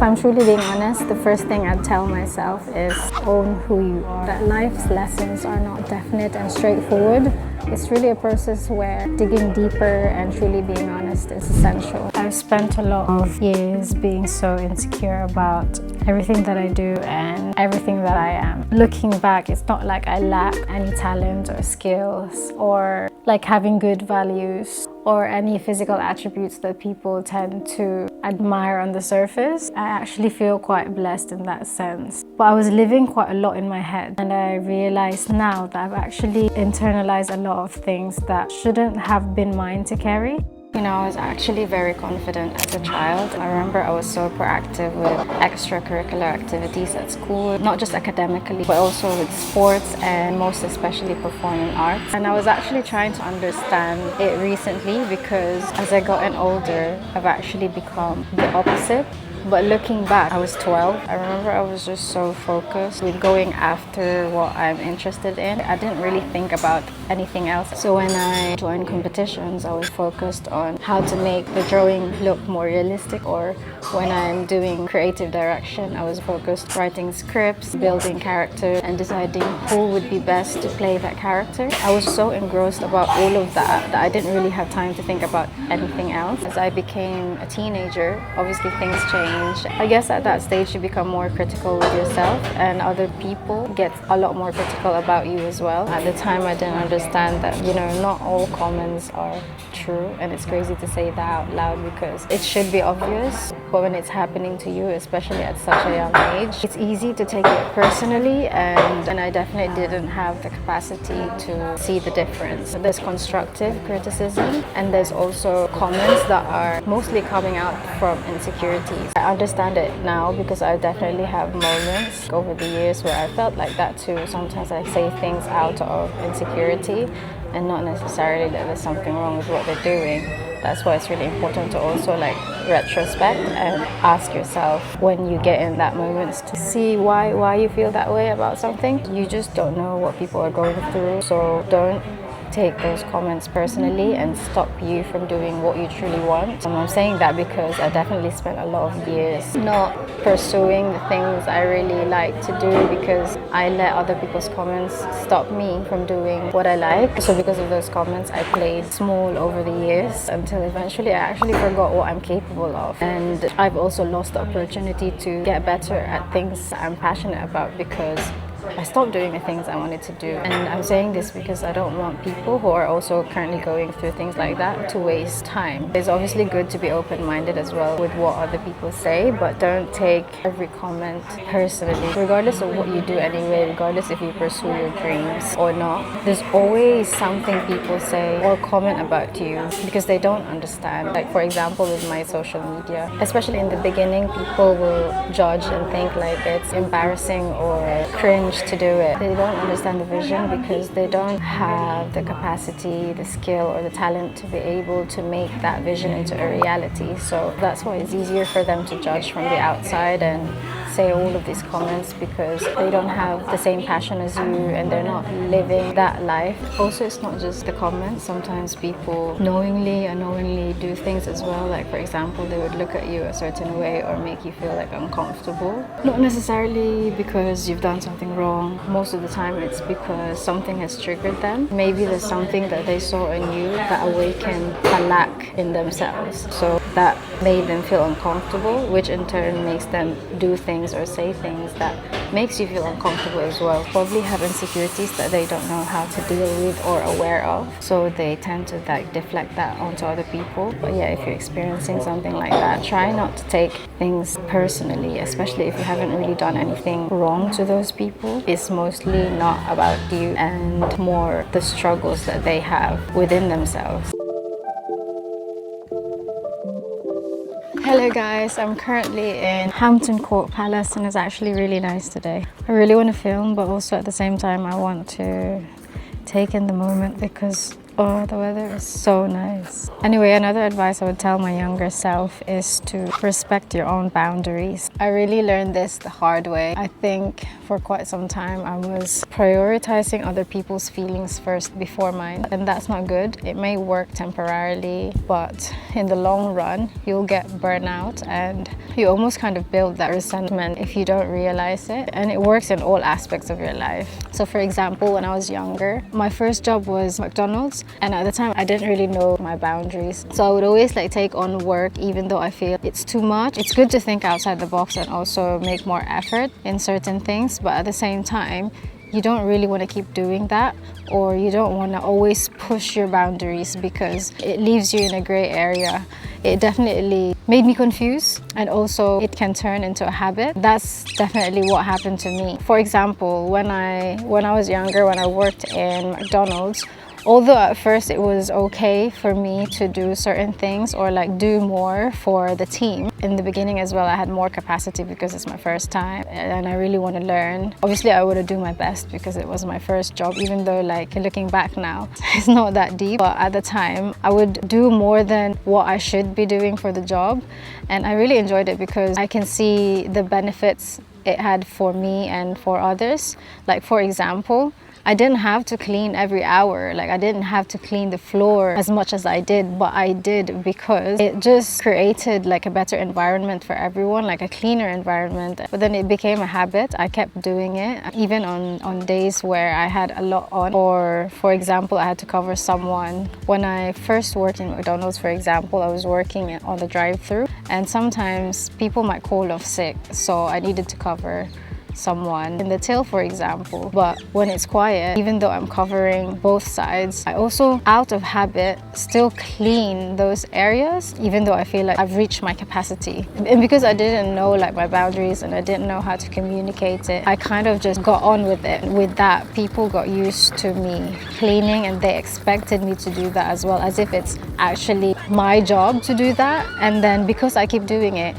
If I'm truly being honest, the first thing I'd tell myself is own who you are. That life's lessons are not definite and straightforward. It's really a process where digging deeper and truly being honest is essential. I've spent a lot of years being so insecure about everything that I do and everything that I am. Looking back, it's not like I lack any talent or skills or like having good values or any physical attributes that people tend to admire on the surface. I actually feel quite blessed in that sense. But I was living quite a lot in my head, and I realized now that I've actually internalized a lot of things that shouldn't have been mine to carry. You know, I was actually very confident as a child. I remember I was so proactive with extracurricular activities at school, not just academically, but also with sports and most especially performing arts. And I was actually trying to understand it recently because as I gotten older, I've actually become the opposite. But looking back, I was 12. I remember I was just so focused with going after what I'm interested in. I didn't really think about anything else. So when I joined competitions, I was focused on how to make the drawing look more realistic, or when I'm doing creative direction, I was focused writing scripts, building characters, and deciding who would be best to play that character. I was so engrossed about all of that I didn't really have time to think about anything else. As I became a teenager, obviously things changed. I guess at that stage you become more critical with yourself, and other people get a lot more critical about you as well. At the time I didn't understand that, you know, not all comments are true, and it's crazy to say that out loud because it should be obvious, but when it's happening to you, especially at such a young age, it's easy to take it personally, and I definitely didn't have the capacity to see the difference. There's constructive criticism, and there's also comments that are mostly coming out from insecurities. I understand it now because I definitely have moments over the years where I felt like that too. Sometimes I say things out of insecurity and not necessarily that there's something wrong with what they're doing. That's why it's really important to also like retrospect and ask yourself when you get in that moment to see why you feel that way about something. You just don't know what people are going through, so don't take those comments personally and stop you from doing what you truly want. I'm saying that because I definitely spent a lot of years not pursuing the things I really like to do because I let other people's comments stop me from doing what I like. So because of those comments, I played small over the years until eventually I actually forgot what I'm capable of. And I've also lost the opportunity to get better at things I'm passionate about because I stopped doing the things I wanted to do. And I'm saying this because I don't want people who are also currently going through things like that to waste time. It's obviously good to be open-minded as well with what other people say, but don't take every comment personally. Regardless of what you do anyway, regardless if you pursue your dreams or not, there's always something people say or comment about you because they don't understand. Like for example, with my social media, especially in the beginning, people will judge and think like it's embarrassing or cringe to do it. They don't understand the vision because they don't have the capacity, the skill, or the talent to be able to make that vision into a reality. So that's why it's easier for them to judge from the outside and say all of these comments because they don't have the same passion as you and they're not living that life. Also, it's not just the comments. Sometimes people knowingly, unknowingly do things as well. Like for example, they would look at you a certain way or make you feel like uncomfortable. Not necessarily because you've done something wrong. Most of the time it's because something has triggered them. Maybe there's something that they saw in you that awakened a lack in themselves. So that made them feel uncomfortable, which in turn makes them do things or say things that makes you feel uncomfortable as well. Probably have insecurities that they don't know how to deal with or aware of, so they tend to like deflect that onto other people. But yeah, if you're experiencing something like that, try not to take things personally, especially if you haven't really done anything wrong to those people. It's mostly not about you and more the struggles that they have within themselves. Hello guys, I'm currently in Hampton Court Palace and it's actually really nice today. I really want to film, but also at the same time I want to take in the moment because Oh, the weather is so nice. Anyway, another advice I would tell my younger self is to respect your own boundaries. I really learned this the hard way. I think for quite some time I was prioritizing other people's feelings first before mine, and that's not good. It may work temporarily, but in the long run, you'll get burnout and you almost kind of build that resentment if you don't realize it. And it works in all aspects of your life. So for example, when I was younger, my first job was McDonald's, and at the time I didn't really know my boundaries. So I would always take on work even though I feel it's too much. It's good to think outside the box and also make more effort in certain things, but at the same time, you don't really want to keep doing that, or you don't want to always push your boundaries because it leaves you in a gray area. It definitely made me confused, and also it can turn into a habit. That's definitely what happened to me. For example, when I was younger, when I worked in McDonald's, although at first it was okay for me to do certain things or do more for the team, in the beginning as well I had more capacity because it's my first time and I really want to learn. Obviously I would do my best because it was my first job, even though looking back now it's not that deep, but at the time I would do more than what I should be doing for the job, and I really enjoyed it because I can see the benefits it had for me and for others. For example, I didn't have to clean every hour. I didn't have to clean the floor as much as I did, but I did because it just created a better environment for everyone, a cleaner environment. But then it became a habit. I kept doing it, even on days where I had a lot on, or for example, I had to cover someone. When I first worked in McDonald's, for example, I was working on the drive-thru, and sometimes people might call off sick, so I needed to cover someone in the till, for example. But when it's quiet, even though I'm covering both sides, I also, out of habit, still clean those areas, even though I feel I've reached my capacity. And because I didn't know my boundaries and I didn't know how to communicate it, I kind of just got on with it. With that, people got used to me cleaning and they expected me to do that as well, as if it's actually my job to do that. And then because I keep doing it,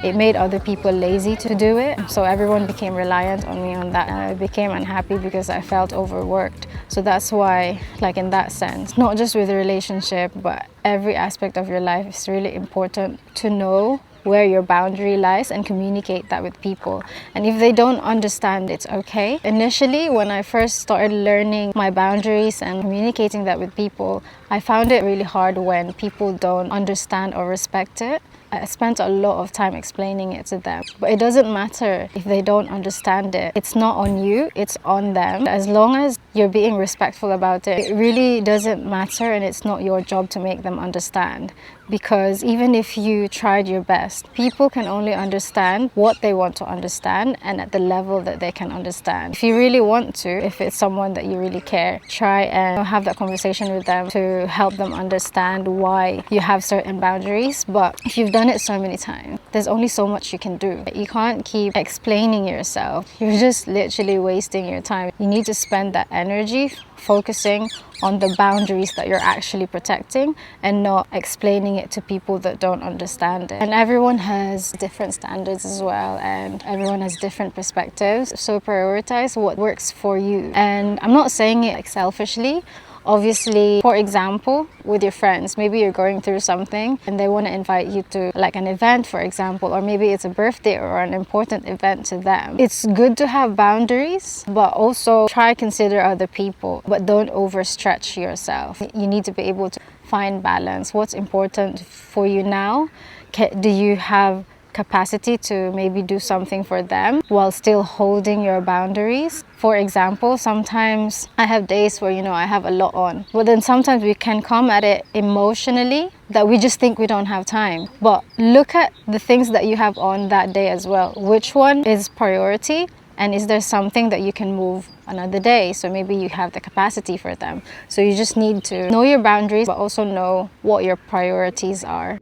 it made other people lazy to do it. So everyone became reliant on me on that. And I became unhappy because I felt overworked. So that's why, in that sense, not just with a relationship, but every aspect of your life, it's really important to know where your boundary lies and communicate that with people. And if they don't understand, it's okay. Initially, when I first started learning my boundaries and communicating that with people, I found it really hard when people don't understand or respect it. I spent a lot of time explaining it to them, but it doesn't matter if they don't understand it. It's not on you, it's on them. As long as you're being respectful about it, it really doesn't matter, and it's not your job to make them understand. Because even if you tried your best, people can only understand what they want to understand and at the level that they can understand. If you really want to, if it's someone that you really care, try and have that conversation with them to help them understand why you have certain boundaries. But if you've done it so many times, there's only so much you can do. You can't keep explaining yourself. You're just literally wasting your time. You need to spend that energy focusing on the boundaries that you're actually protecting and not explaining it to people that don't understand it. And everyone has different standards as well, and everyone has different perspectives. So prioritize what works for you. And I'm not saying it selfishly. Obviously, for example, with your friends, maybe you're going through something and they want to invite you to an event, for example, or maybe it's a birthday or an important event to them. It's good to have boundaries, but also try to consider other people, but don't overstretch yourself. You need to be able to find balance. What's important for you now? Do you have capacity to maybe do something for them while still holding your boundaries? For example, sometimes I have days where I have a lot on, but then sometimes we can come at it emotionally that we just think we don't have time. But look at the things that you have on that day as well. Which one is priority? And is there something that you can move another day? So maybe you have the capacity for them. So you just need to know your boundaries, but also know what your priorities are.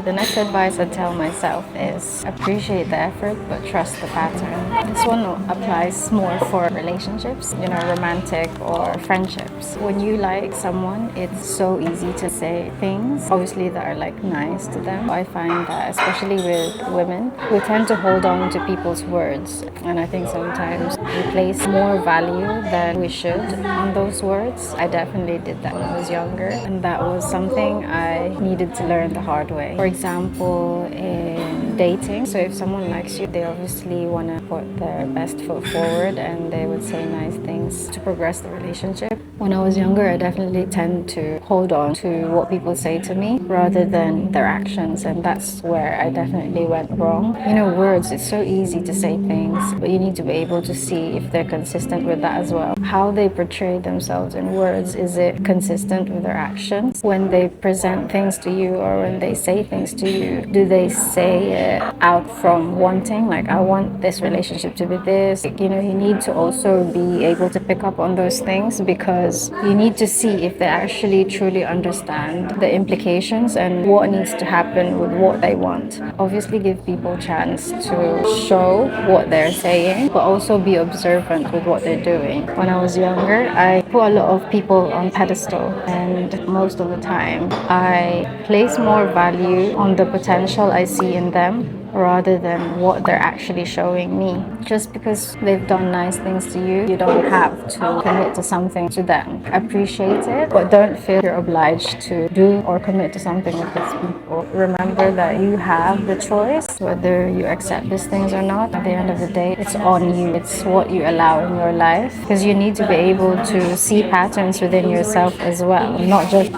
The next advice I tell myself is appreciate the effort but trust the pattern. This one applies more for relationships, romantic or friendships. When you like someone, it's so easy to say things, obviously, that are like nice to them. I find that especially with women, we tend to hold on to people's words, and I think sometimes we place more value than we should on those words. I definitely did that when I was younger, and that was something I needed to learn the hard way. For example, in dating, so if someone likes you, they obviously want to put their best foot forward and they would say nice things to progress the relationship. When I was younger, I definitely tend to hold on to what people say to me rather than their actions, and that's where I definitely went wrong. Words, it's so easy to say things, but you need to be able to see if they're consistent with that as well. How they portray themselves in words, is it consistent with their actions? When they present things to you or when they say things to you, do they say it out from wanting, like, I want this relationship to be this? You need to also be able to pick up on those things, because you need to see if they actually truly understand the implications and what needs to happen with what they want. Obviously, give people a chance to show what they're saying, but also be observant with what they're doing. When I was younger, I put a lot of people on pedestal, and most of the time I place more value on the potential I see in them rather than what they're actually showing me. Just because they've done nice things to you, you don't have to commit to something to them. Appreciate it, but don't feel you're obliged to do or commit to something with these people. Remember that you have the choice whether you accept these things or not. At the end of the day, it's on you. It's what you allow in your life, because you need to be able to see patterns within yourself as well, not just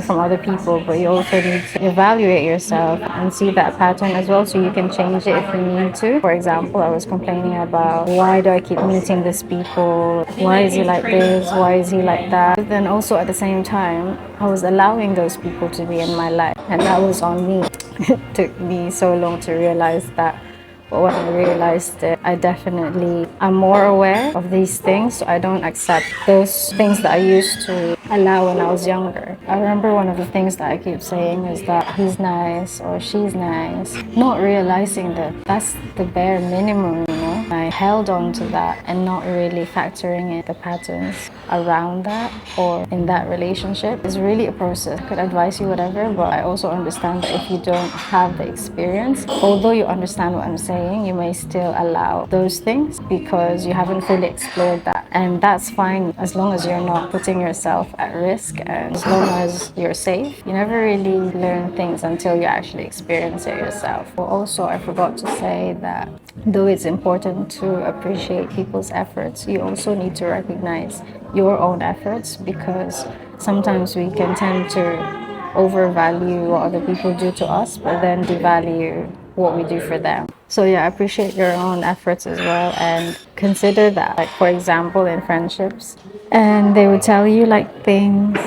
from other people, but you also need to evaluate yourself and see that pattern as well, so you can change it if you need to. For example, I was complaining about, why do I keep meeting these people? Why is he like this? Why is he like that? But then also at the same time, I was allowing those people to be in my life, and that was on me. It took me so long to realize that. But when I realized it, I'm more aware of these things, so I don't accept those things that I used to allow when I was younger. I remember one of the things that I keep saying is that he's nice or she's nice, not realizing that that's the bare minimum, I held on to that and not really factoring in the patterns around that or in that relationship. Is really a process. I could advise you whatever, but I also understand that if you don't have the experience, although you understand what I'm saying, you may still allow those things because you haven't fully explored that. And that's fine as long as you're not putting yourself at risk and as long as you're safe. You never really learn things until you actually experience it yourself. But also, I forgot to say that though it's important to appreciate people's efforts, you also need to recognize your own efforts, because sometimes we can tend to overvalue what other people do to us, but then devalue what we do for them. So yeah, appreciate your own efforts as well, and consider that, like, for example, in friendships, and they would tell you like things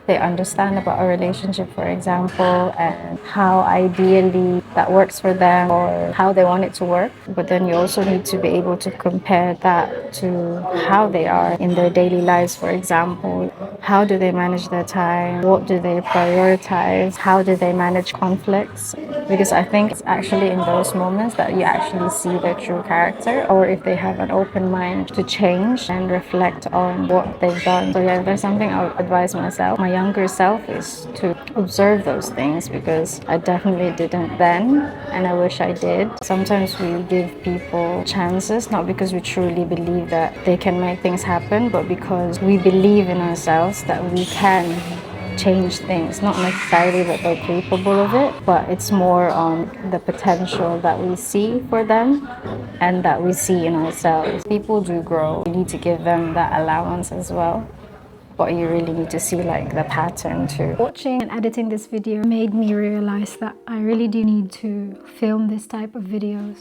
they understand about a relationship, for example, and how ideally that works for them or how they want it to work. But then you also need to be able to compare that to how they are in their daily lives, for example. How do they manage their time? What do they prioritize? How do they manage conflicts? Because I think it's actually in those moments that you actually see their true character, or if they have an open mind to change and reflect on what they've done. So yeah, there's something I would advise myself, my younger self, is to observe those things, because I definitely didn't then, and I wish I did. Sometimes we give people chances, not because we truly believe that they can make things happen, but because we believe in ourselves that we can change things. Not necessarily that they're capable of it, but it's more on the potential that we see for them and that we see in ourselves. People do grow. You need to give them that allowance as well, but you really need to see like the pattern too. Watching and editing this video made me realize that I really do need to film this type of videos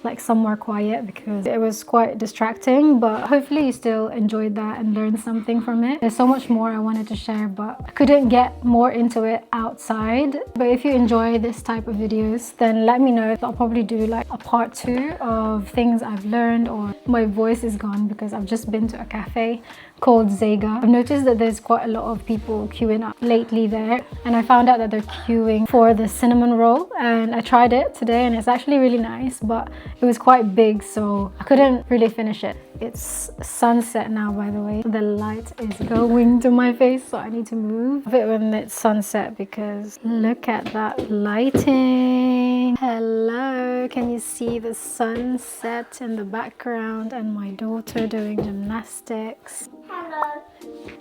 like somewhere quiet, because it was quite distracting, but hopefully you still enjoyed that and learned something from it. There's so much more I wanted to share, but I couldn't get more into it outside. But if you enjoy this type of videos, then let me know. I'll probably do like a part 2 of things I've learned, or my voice is gone because I've just been to a cafe called Zega. I've noticed that there's quite a lot of people queuing up lately there, and I found out that they're queuing for the cinnamon roll, and I tried it today and it's actually really nice, but it was quite big, so I couldn't really finish it. It's sunset now, by the way. The light is going to my face, so I need to move a bit when it's sunset because look at that lighting. Hello, can you see the sunset in the background and my daughter doing gymnastics? Hello.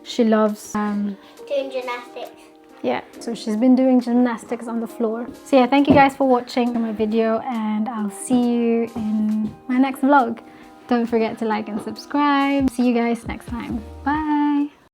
She loves Doing gymnastics. yeah, so she's been doing gymnastics on the floor. So yeah, thank you guys for watching my video, and I'll see you in my next vlog. Don't forget to like and subscribe. See you guys next time. Bye.